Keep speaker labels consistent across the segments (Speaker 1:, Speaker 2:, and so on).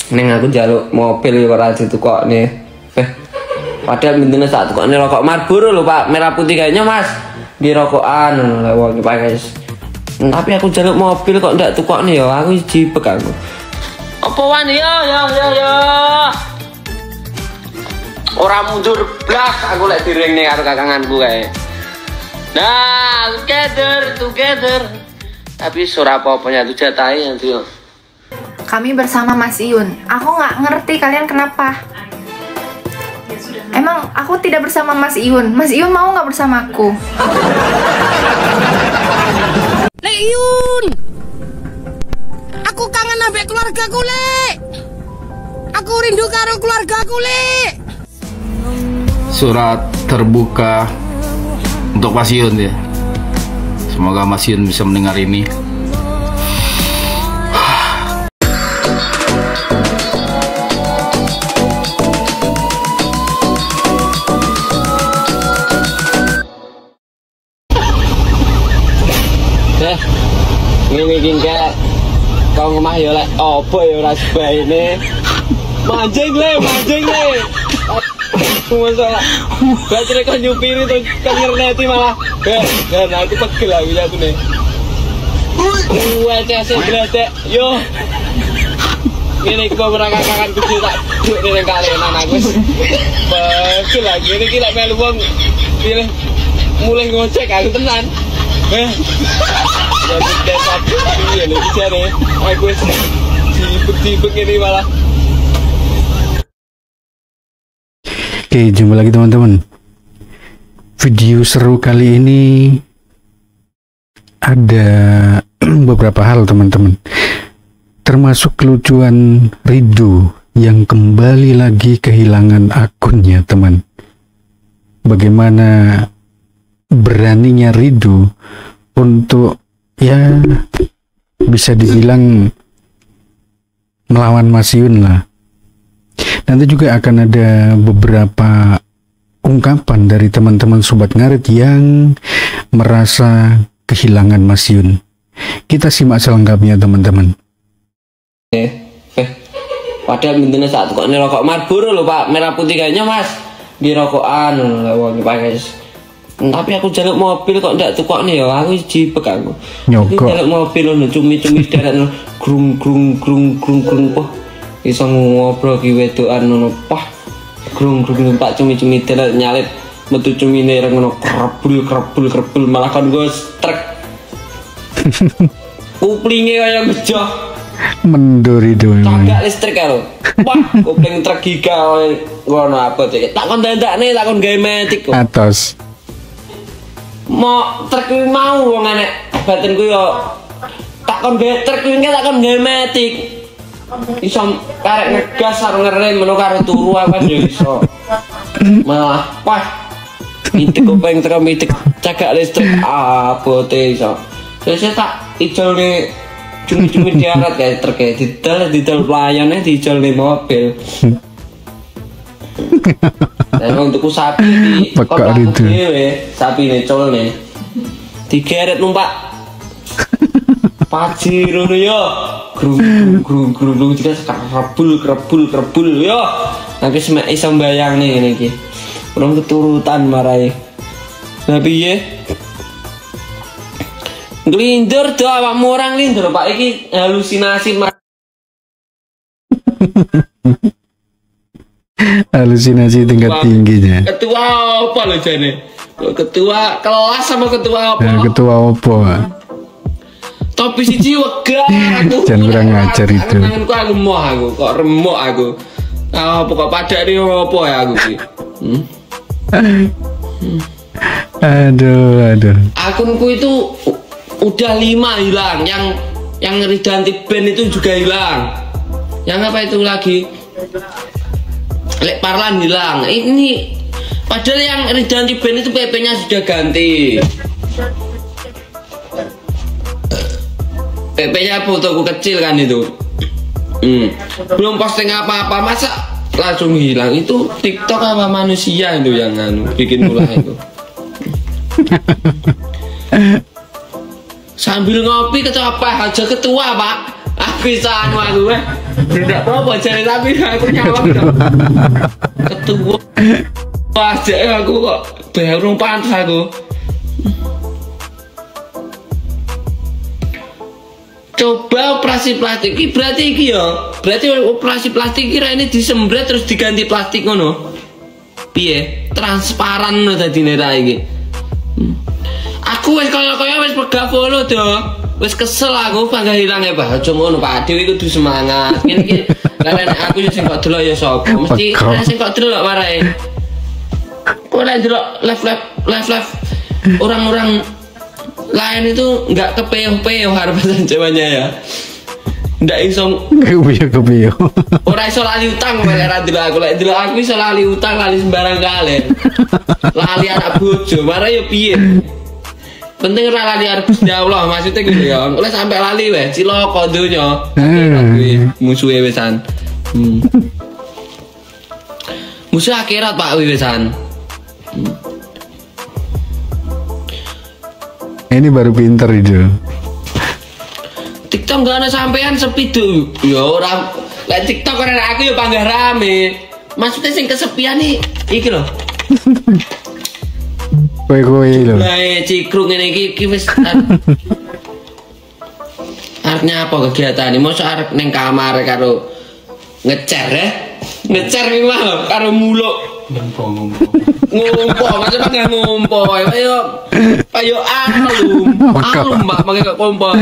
Speaker 1: Neng aku njaluk mobil ora ditukokne. Padahal bintine sak tukokne rokok Marlboro lho Pak, merah putih kayaknya Mas. Di rokokan lho wong Pak guys. Tapi aku njaluk mobil kok ndak tukokne ya, aku jibek aku. Apa wan ya. Ora mundur blas aku lek diringne karo kakanganku kae. Nah, together. Tapi ora apa-apa nyatu jatahe nanti yo.
Speaker 2: Kami bersama Mas Iyun. Aku nggak ngerti kalian kenapa. Emang aku tidak bersama Mas Iyun. Mas Iyun mau nggak bersamaku?
Speaker 3: Lek Iyun, aku kangen ambek keluargaku Lek. Aku rindu karo keluargaku Lek.
Speaker 4: Surat terbuka untuk Mas Iyun ya. Semoga Mas Iyun bisa mendengar ini.
Speaker 1: Ngene iki kek kau ngomah ya lek opo ya ora sebaine. Manjing le. Masalah. Batere kan nyupiri tuh kan ngerneti malah. Dan aku pegel aku jatune. Wece gledek yo. Ngene iki beberapa kakangan gede tak duk ning kalenan aku wis. Pegel lagi ngene iki lek melu wong pilih mulai ngocek aku tenan.
Speaker 5: Oke, jumpa lagi teman-teman. Video seru kali ini ada beberapa hal teman-teman, termasuk kelucuan Ridho yang kembali lagi kehilangan akunnya teman. Bagaimana beraninya Ridho untuk ya bisa dibilang melawan Mas Iyun lah. Nanti juga akan ada beberapa ungkapan dari teman-teman Sobat Ngarit yang merasa kehilangan Mas Iyun. Kita simak selengkapnya teman-teman.
Speaker 1: Padahal bintine sak tukokne rokok Marlboro lho Pak, merah putih kayaknya Mas. Di rokokan lho wong Pak guys. Tapi aku jaluk mobil kok ndak tukokne ya, aku jibek aku.
Speaker 5: Nyogok.
Speaker 1: Jaluk mobil lho cumi-cumi darat grung. Iso ngobrol ki wedokan ngono pah grung Pak cumi-cumi darat nyalip metu cumine reng ngono krebul malah kan gue trek kuplinge kaya gejoh
Speaker 5: Mendur itu memang.
Speaker 1: Cagak listrik karo wah kupling trek giga ngono apa cek tak kon dandakne tak kon gawe metik kok
Speaker 5: Atos
Speaker 1: mau trek mau wong enek batinku yo tak kon gawe trek kuwi tak kon gawe metik iso karek ngegas karo ngerem meno karo turu kan yo iso malah pas mitik kuping teko mitik cagak listrik abote iso saya tak ijolne cumi-cumi diarat kayak terkait didel pelayane diijolne mobil. Dan untuk sapi di kota dhewe sapine colne digeret numpak Pajero yo grung tiga kerebul yo nanti semek iso mbayangne ngene iki urung keturutan marai nah piye nglindur do awakmu orang nglindur Pak iki halusinasi
Speaker 5: halusinasi tingkat tingginya.
Speaker 1: Ketua apa lo jane ketua kelas sama ketua apa
Speaker 5: Ketua opo
Speaker 1: topi siji wegah aku
Speaker 5: jangan kurang ngajar itu
Speaker 1: aku emoh aku kok remuk aku apa kok padak ini apa ya aku sih
Speaker 5: aduh
Speaker 1: akunku itu udah 5 hilang yang Ridanti Band itu juga hilang yang apa itu lagi Lek Parlan hilang ini padahal yang Ridanti Band itu PP nya sudah ganti PP-nya fotoku kecil kan itu belum posting apa-apa masa langsung hilang itu TikTok apa manusia itu yang bikin ulah itu sambil ngopi ketua apa aja ketua Pak pisan aku weh. Tidak apa-apa jane tapi aku nyawang. Ketua. Aja aku kok baru pantas aku. Coba operasi plastik iki berarti iki ya. Berarti operasi plastik kira ini disembret terus diganti plastik ngono. Piye? Transparan ngono dadine ra iki. Aku wis kaya wis pegah follow do. Wis kesel aku bangga hilang ya Pak. Aja ngono Pak Dewi kudu semangat. Iki karena aku sing kok delok ya sapa. Mesti sing kok delok marahe. Kok lek delok live orang-orang lain itu nggak kepeyo-peyo harapan Jawanya ya. Nggak iso
Speaker 5: kepeyo.
Speaker 1: Ora iso lali utang lek delok aku iso lali utang lali sembarang kali. Lali anak bojo, marah ya piye? Penting ora lali arep Gusti Allah, maksudnya gitu ya. Oleh sampai lali weh, cilaka donya. Musuhe wesan. Musuh akhirat Pak wesan.
Speaker 5: Ini baru pinter itu.
Speaker 1: TikTok gak ada sampean sepi tuh. Ya orang lek TikTok karena aku ya panggah rame. Maksudnya sing kesepian nih iki loh.
Speaker 5: Kowe lho.
Speaker 1: Lah cikrung ngene iki wis arepnya apa kegiatan ini? Mosok arep ning kamar karo ngecer ya. Ngecer iki mah karo muluk. Ngompo, macam nggak ngompo, ayo alum mbak, pakai kompo.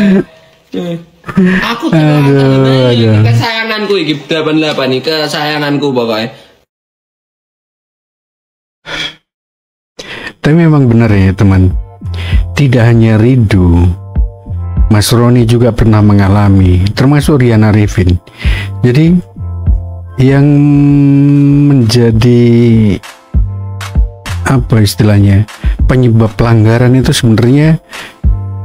Speaker 1: Aku kesayanganku iki 88 nih, kesayanganku pokoknya.
Speaker 5: Tapi memang benar ya teman, tidak hanya Ridho, Mas Roni juga pernah mengalami, termasuk Rian Arifin. Jadi yang menjadi apa istilahnya penyebab pelanggaran itu sebenarnya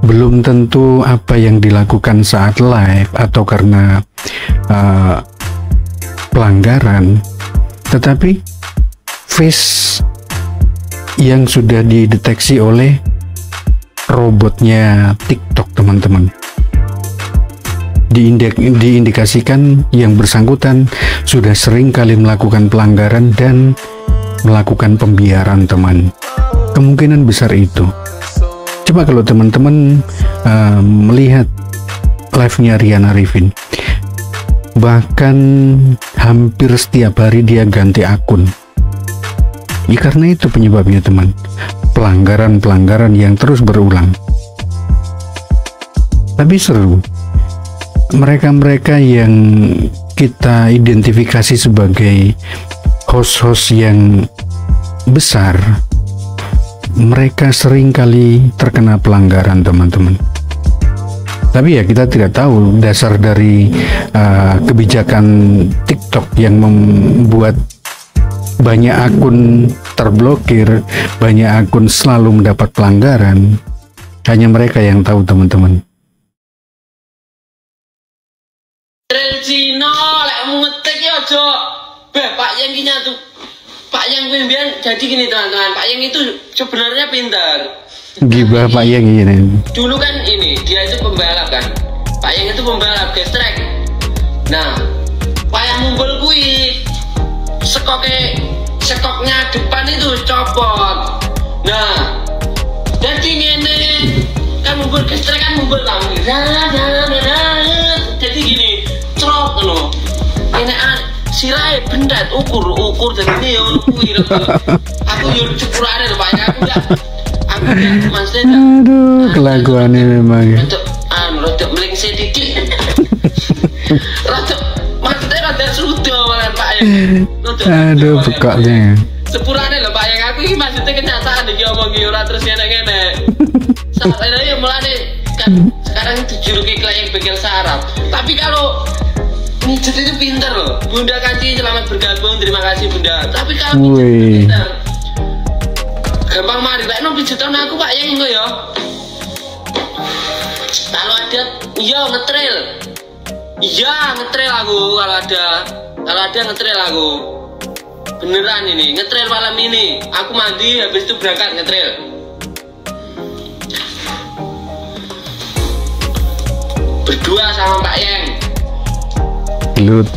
Speaker 5: belum tentu apa yang dilakukan saat live atau karena pelanggaran, tetapi face yang sudah dideteksi oleh robotnya TikTok teman-teman. Diindikasikan yang bersangkutan sudah sering kali melakukan pelanggaran dan melakukan pembiaran teman. Kemungkinan besar itu. Coba kalau teman-teman melihat live-nya Rian Arifin, bahkan hampir setiap hari dia ganti akun. Ya karena itu penyebabnya teman, pelanggaran-pelanggaran yang terus berulang. Tapi seru, mereka-mereka yang kita identifikasi sebagai host-host yang besar, mereka sering kali terkena pelanggaran teman-teman. Tapi ya kita tidak tahu dasar dari kebijakan TikTok yang membuat banyak akun terblokir, banyak akun selalu mendapat pelanggaran. Hanya mereka yang tahu teman-teman.
Speaker 1: Cino, lek ngetik ya ojo. Pak Yang ki nyatu. Pak Yang pimpinan jadi gini teman-teman. Pak Yang itu sebenarnya pintar.
Speaker 5: Gibah Pak Yang ini.
Speaker 1: Dulu kan ini dia itu pembalap kan. Pak Yang itu pembalap gestrek. Nah, Pak Yang mumpul kui sekoknya depan itu copot. Nah, jadi ngene kan mumpul gestrek kan mumpul kamu. Jadi gini. Trok no, ini sirai bendat ukur dan ini ya aku yur cukuran ada banyak aku maksudnya.
Speaker 5: Aduh, kelakuannya memang.
Speaker 1: Rotok meling sedikit, maksudnya rotok sudah malah Pak Yang.
Speaker 5: Aduh, bekaknya.
Speaker 1: Sepurane loh Pak Yang, aku ini maksudnya kenyataan nih ngomongin orang terus ngene-ngene. Saatnya ya mulai kan sekarang dijuluki klien bengkel saraf. Tapi kalau Mijet itu pintar loh. Bunda Kanci selamat bergabung, terima kasih Bunda. Tapi kalau Mijet pintar, gampang mari. Lek no pijetan aku Pak Yang enggak ya. Kalau ada, iya ngetrail. Iya ngetrail aku kalau ada ngetrail aku. Beneran ini ngetrail malam ini. Aku mandi habis itu berangkat ngetrail. Berdua sama Pak Yang.
Speaker 5: gelut.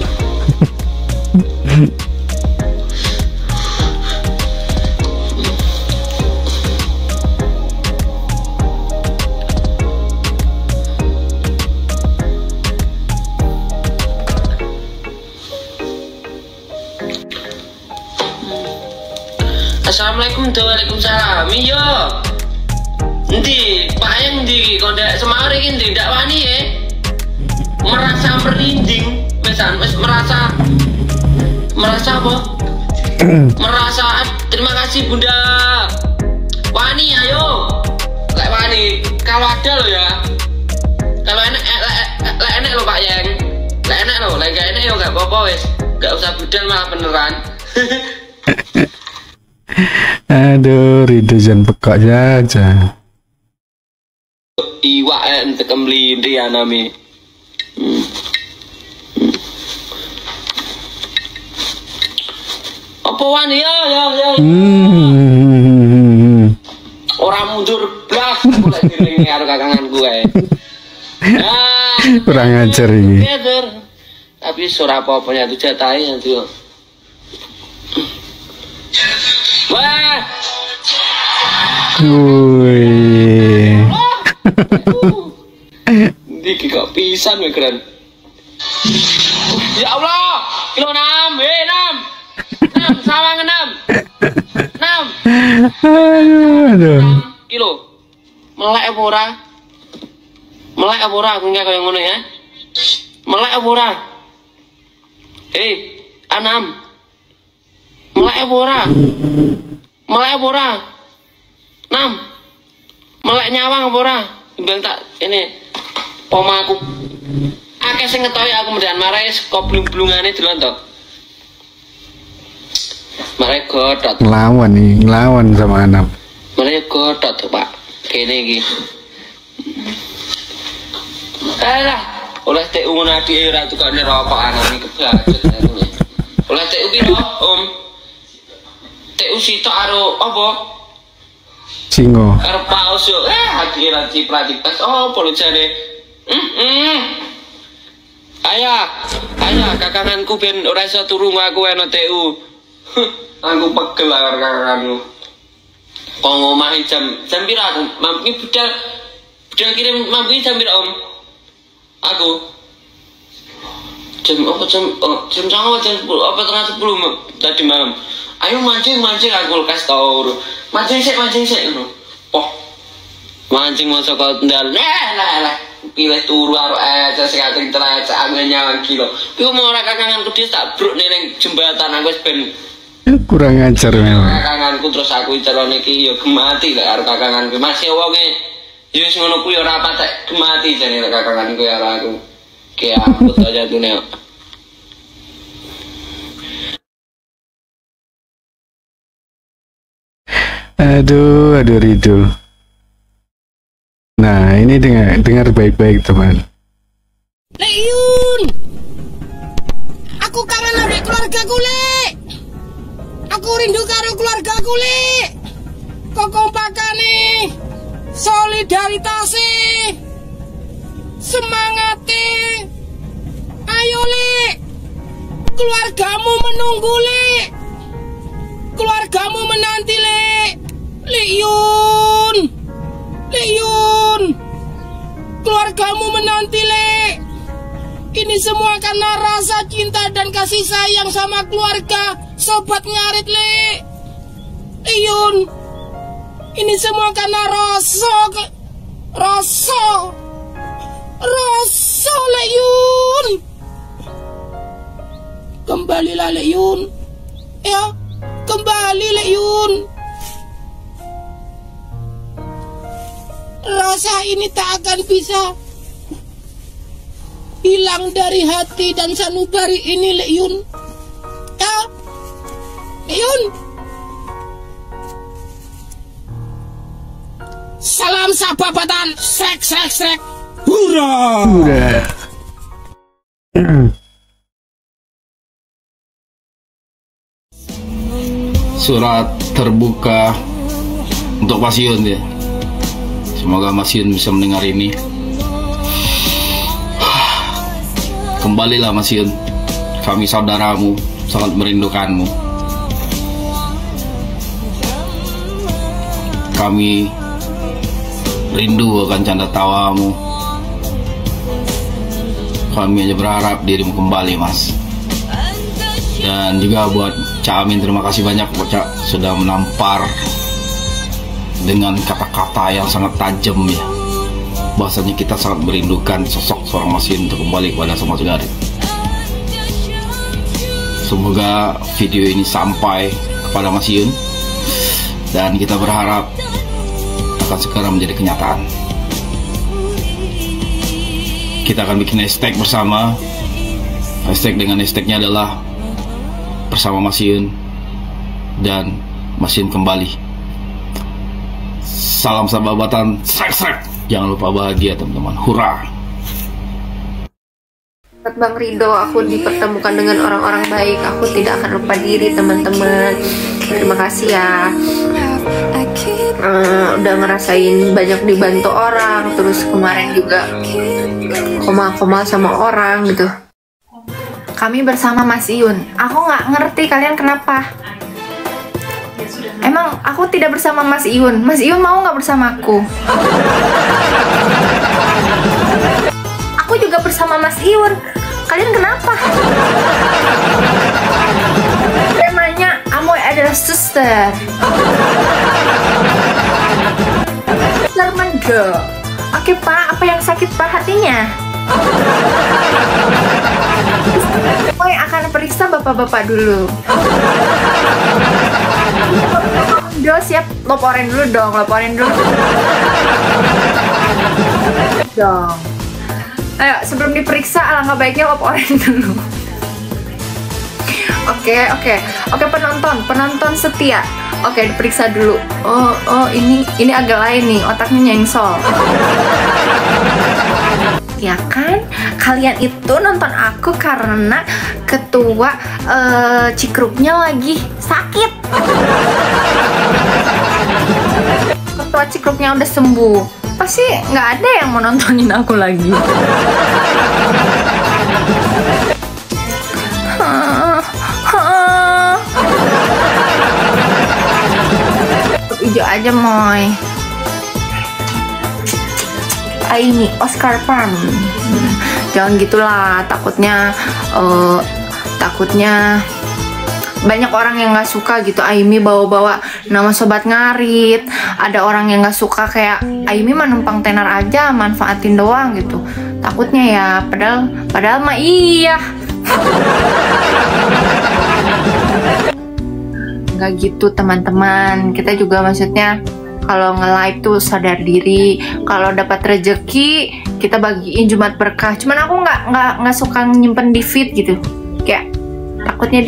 Speaker 1: Assalamualaikum, waalaikumsalam. Iya. Endi, payeng ndi kondek semar iki ndi ndak wani ya. Merasa merinding, wis merasa apa? Merasa terima kasih Bunda. Wani ayo. Lek wani, kalau ada lo ya. Kalau enek lo Pak Yeng. Lek enek lo, lek gak enek yo gak apa-apa wis. Gak usah budal malah beneran.
Speaker 5: Aduh, Ridho jangan pekak saja.
Speaker 1: Iwak ente kemlindri anami. Apa wani ya. Orang mundur blas mulai dilingi karo kakangan gue. Nah,
Speaker 5: Kurang ajar ini.
Speaker 1: Tapi surah apa-apanya itu jatahi nanti. Wah.
Speaker 5: Wih.
Speaker 1: Iki kok pisan we keren. Ya Allah, kilo 6, 6. 6 sawang 6. 6.
Speaker 5: Aduh.
Speaker 1: Kilo. Melek apa ora? Melek apa ora aku kaya ngono ya? Melek apa ora? Anam. Melek apa ora? Melek apa ora? 6. Melek nyawang apa ora? Timbang tak ini pomaku. Akeh sing ngetoki aku mendan marai kok blung-blungane delon to. Marai godot.
Speaker 5: Ngelawan sama Anam.
Speaker 1: Marai godot to, Pak. Kene iki. Alah, oleh TU ngono adike ora tukane rokok Anam iki kebajet. Oleh TU ki Om. TU sitok karo apa?
Speaker 5: Singo.
Speaker 1: Karo paus yo. Adike lan ciprat tas. Oh, polo jane. Ayah, kakanganku ben ora iso turu aku ana TU. Aku pegel karo kakanganku. Kok ngomahi jam pira aku? Mampi budal kirim mampi jam pira Om? Aku jam 10 apa tengah 10 tadi malam. Ayo mancing aku kasih tau. Mancing sik ngono. Poh. Mancing masa kau tendal. Lah. Pilih turu karo aja sing ating telacak nyawang kilo. Iku mau ora kakanganku dia tak bruk ning jembatan aku wis ben
Speaker 5: Kurang ajar memang.
Speaker 1: kakanganku terus aku calon iki yo gemati lek karo kakanganku. Masih wonge yo wis ngono kuwi ora patek gemati jane kakanganku ya aku. Ki ampun aja dunia.
Speaker 5: Aduh Ridho. Nah, ini dengar baik-baik teman.
Speaker 3: Leyun, aku kangen adik keluarga Lek. Aku rindu karo keluarga Lek. Kekompakane, solidaritas, semangate. Ayo Lek, keluargamu menunggu Lek. Keluargamu menanti Lek. Leyun, keluargamu menanti Lek. Ini semua karena rasa cinta dan kasih sayang sama keluarga sobat ngarit Lek. Leyun, ini semua karena rasa Leyun. Kembalilah Leyun. Ya, kembali Leyun. Rasa ini tak akan bisa hilang dari hati dan sanubari ini Leyun. Ya, Leyun. Salam sahabatan, srek. Hurra!
Speaker 4: Surat terbuka untuk Mas Yun ya. Semoga Mas Yun bisa mendengar ini. Kembalilah Mas Yun. kami saudaramu sangat merindukanmu. Kami rindu akan canda tawamu. Kami hanya berharap dirimu kembali, Mas. Dan juga buat Cak Amin, terima kasih banyak buat Cak sudah menampar dengan kata-kata yang sangat tajam ya. Bahasanya kita sangat merindukan sosok seorang Mas Yun untuk kembali kepada Mas Garit. Semoga video ini sampai kepada Mas Yun dan kita berharap akan segera menjadi kenyataan. Kita akan bikin hashtag bersama. Hashtag dengan hashtagnya adalah bersama Mas Yun dan Mas Yun kembali. Salam sahabatan, srek. Jangan lupa bahagia teman-teman. Hurra!
Speaker 2: Buat Bang Rido, aku dipertemukan dengan orang-orang baik. Aku tidak akan lupa diri, teman-teman. Terima kasih ya. Udah ngerasain banyak dibantu orang. Terus kemarin juga komal-komal sama orang gitu. Kami bersama Mas Iyun. Aku nggak ngerti kalian kenapa. Emang aku tidak bersama Mas Iyun. Mas Iyun mau nggak bersama aku? Aku juga bersama Mas Iyun. Kalian kenapa? Temanya Amoy adalah suster. Lermendo. Oke Pak, apa yang sakit Pak hatinya? Amoy akan periksa bapak-bapak dulu. Do, siap, laporin dulu dong, laporin dulu dong. Ayo, sebelum diperiksa, alangkah baiknya laporin dulu. Oke, penonton setia. Oke, diperiksa dulu. Oh, ini agak lain nih, otaknya nyengsol. Ya kan, kalian itu nonton aku karena ketua Cikruknya lagi sakit. Ketua Cikruknya udah sembuh, pasti nggak ada yang mau nontonin aku lagi. Hijau aja Moy. Ini Oscar Farm. Jangan gitulah, takutnya banyak orang yang nggak suka gitu Aimi bawa-bawa nama Sobat Ngarit. Ada orang yang nggak suka kayak Aimi mah numpang tenar aja, manfaatin doang gitu. Takutnya ya, padahal mah iya. Nggak gitu teman-teman. Kita juga maksudnya kalau nge-live tuh sadar diri. Kalau dapat rezeki kita bagiin Jumat berkah. Cuman aku nggak suka nyimpen di feed gitu. Kayak takutnya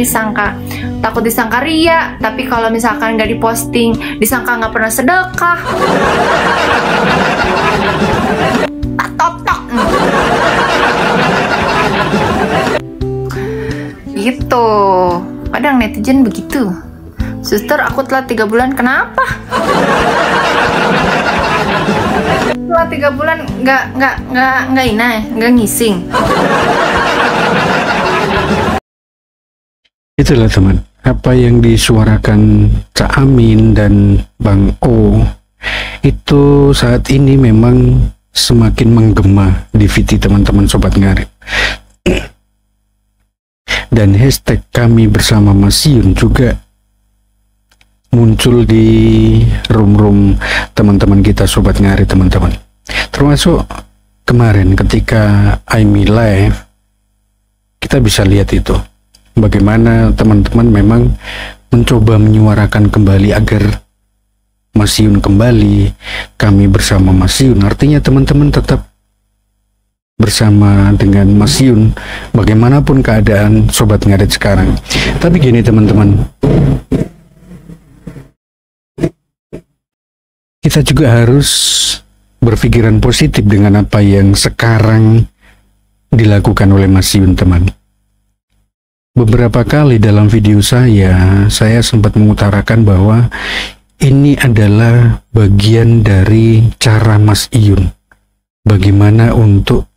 Speaker 2: takut disangka ria. Tapi kalau misalkan nggak diposting, disangka nggak pernah sedekah. Tak totok. Gitu. Kadang netizen begitu. Suster, aku telat 3 bulan. Kenapa? Telat 3 bulan nggak ngising.
Speaker 5: Itulah teman, apa yang disuarakan Cak Amin dan Bang O itu saat ini memang semakin menggema di VT teman-teman Sobat Ngarit. Dan hashtag kami bersama Mas Yun juga muncul di room teman-teman kita Sobat Ngarit teman-teman. Termasuk kemarin ketika Aimi live, kita bisa lihat itu bagaimana teman-teman memang mencoba menyuarakan kembali agar Mas Yun kembali, kami bersama Mas Yun. Artinya teman-teman tetap bersama dengan Mas Yun bagaimanapun keadaan Sobat Ngarit sekarang. Tapi gini teman-teman, kita juga harus berpikiran positif dengan apa yang sekarang dilakukan oleh Mas Yun teman. Beberapa kali dalam video saya sempat mengutarakan bahwa ini adalah bagian dari cara Mas Yun bagaimana untuk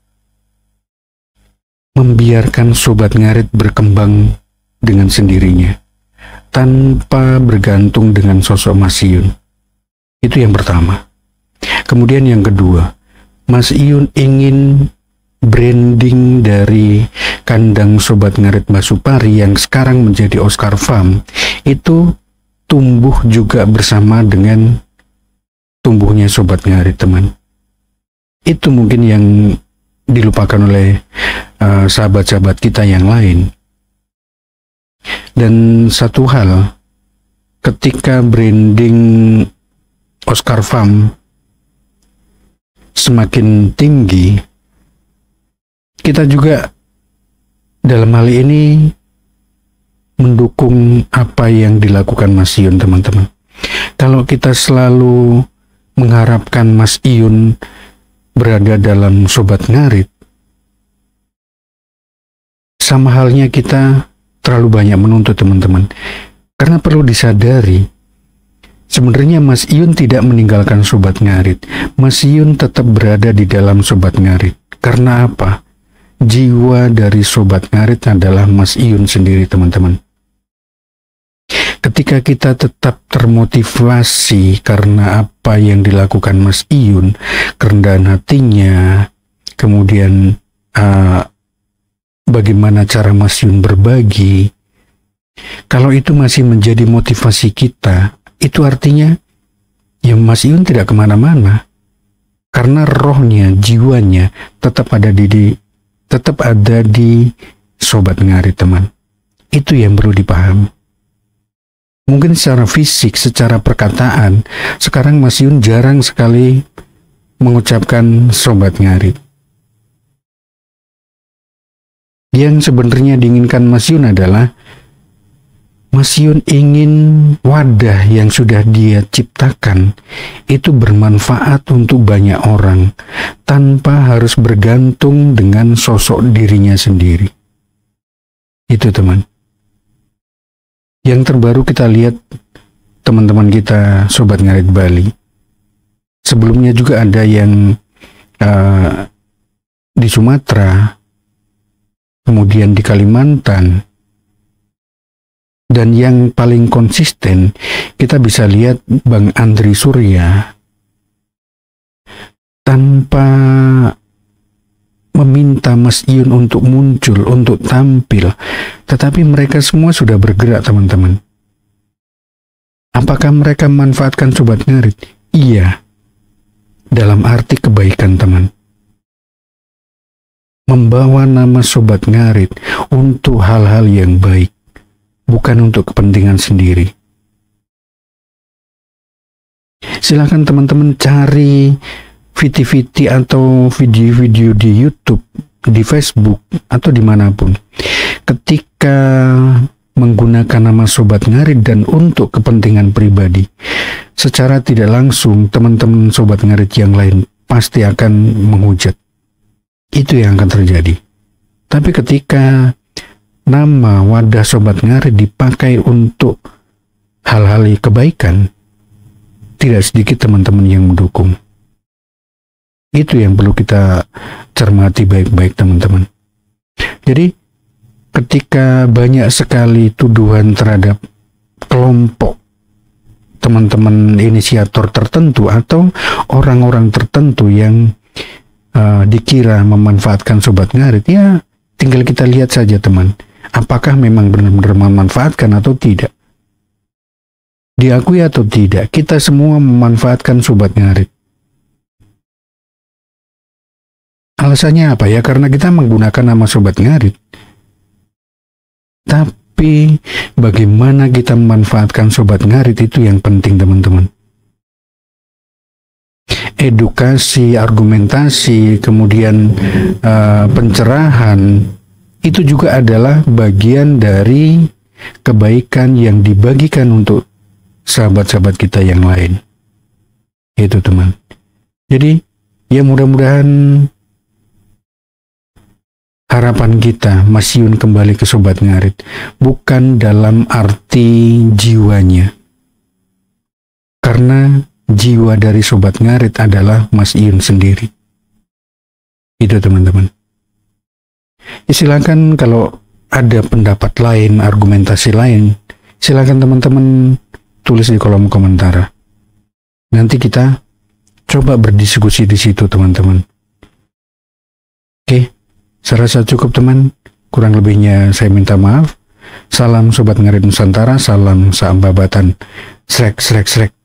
Speaker 5: membiarkan Sobat Ngarit berkembang dengan sendirinya, tanpa bergantung dengan sosok Mas Iyun. Itu yang pertama. Kemudian yang kedua, Mas Iyun ingin branding dari kandang Sobat Ngarit Mbak Supari yang sekarang menjadi Oscar Farm itu tumbuh juga bersama dengan tumbuhnya Sobat Ngarit, teman. Itu mungkin yang dilupakan oleh sahabat-sahabat kita yang lain. Dan satu hal, ketika branding Oscar Farm semakin tinggi, kita juga dalam hal ini mendukung apa yang dilakukan Mas Iyun, teman-teman. Kalau kita selalu mengharapkan Mas Iyun berada dalam Sobat Ngarit, sama halnya kita terlalu banyak menuntut, teman-teman. Karena perlu disadari, sebenarnya Mas Iyun tidak meninggalkan Sobat Ngarit. Mas Iyun tetap berada di dalam Sobat Ngarit. Karena apa? Jiwa dari Sobat Ngarit adalah Mas Iyun sendiri, teman-teman. Ketika kita tetap termotivasi karena apa yang dilakukan Mas Iyun, kerendahan hatinya, kemudian bagaimana cara Mas Iyun berbagi, kalau itu masih menjadi motivasi kita, itu artinya ya Mas Iyun tidak kemana-mana, karena rohnya, jiwanya tetap ada di Sobat Ngarit, teman. Itu yang perlu dipahami. Mungkin secara fisik, secara perkataan, sekarang Mas Iyun jarang sekali mengucapkan Sobat Ngarit. Yang sebenarnya diinginkan Mas Iyun adalah Mas Iyun ingin wadah yang sudah dia ciptakan itu bermanfaat untuk banyak orang tanpa harus bergantung dengan sosok dirinya sendiri. Itu, teman. Yang terbaru kita lihat teman-teman kita Sobat Ngarit Bali. Sebelumnya juga ada yang di Sumatera, kemudian di Kalimantan, dan yang paling konsisten kita bisa lihat Bang Andri Surya tanpa meminta Mas Iyun untuk muncul, untuk tampil, tetapi mereka semua sudah bergerak, teman-teman. Apakah mereka memanfaatkan Sobat Ngarit? Iya, dalam arti kebaikan, teman. Membawa nama Sobat Ngarit untuk hal-hal yang baik, bukan untuk kepentingan sendiri. Silakan teman-teman cari viti-viti atau video-video di YouTube, di Facebook, atau dimanapun. Ketika menggunakan nama Sobat Ngarit dan untuk kepentingan pribadi, secara tidak langsung teman-teman Sobat Ngarit yang lain pasti akan menghujat. Itu yang akan terjadi. Tapi ketika nama wadah Sobat Ngarit dipakai untuk hal-hal kebaikan, tidak sedikit teman-teman yang mendukung. Itu yang perlu kita cermati baik-baik, teman-teman. Jadi ketika banyak sekali tuduhan terhadap kelompok teman-teman inisiator tertentu atau orang-orang tertentu yang dikira memanfaatkan Sobat Ngarit, ya tinggal kita lihat saja, teman. Apakah memang benar-benar memanfaatkan atau tidak? Diakui atau tidak, kita semua memanfaatkan Sobat Ngarit. Alasannya apa ya? Karena kita menggunakan nama Sobat Ngarit. Tapi bagaimana kita memanfaatkan Sobat Ngarit itu yang penting, teman-teman. Edukasi, argumentasi, kemudian pencerahan, itu juga adalah bagian dari kebaikan yang dibagikan untuk sahabat-sahabat kita yang lain. Itu, teman. Jadi, ya mudah-mudahan harapan kita Mas Iyun kembali ke Sobat Ngarit bukan dalam arti jiwanya, karena jiwa dari Sobat Ngarit adalah Mas Iyun sendiri. Itu, teman-teman. Silakan kalau ada pendapat lain, argumentasi lain, silakan teman-teman tulis di kolom komentar. Nanti kita coba berdiskusi di situ, teman-teman. Oke, saya rasa cukup, teman. Kurang lebihnya saya minta maaf. Salam Sobat Ngarit Nusantara, salam Saambabatan. Srek, srek, srek.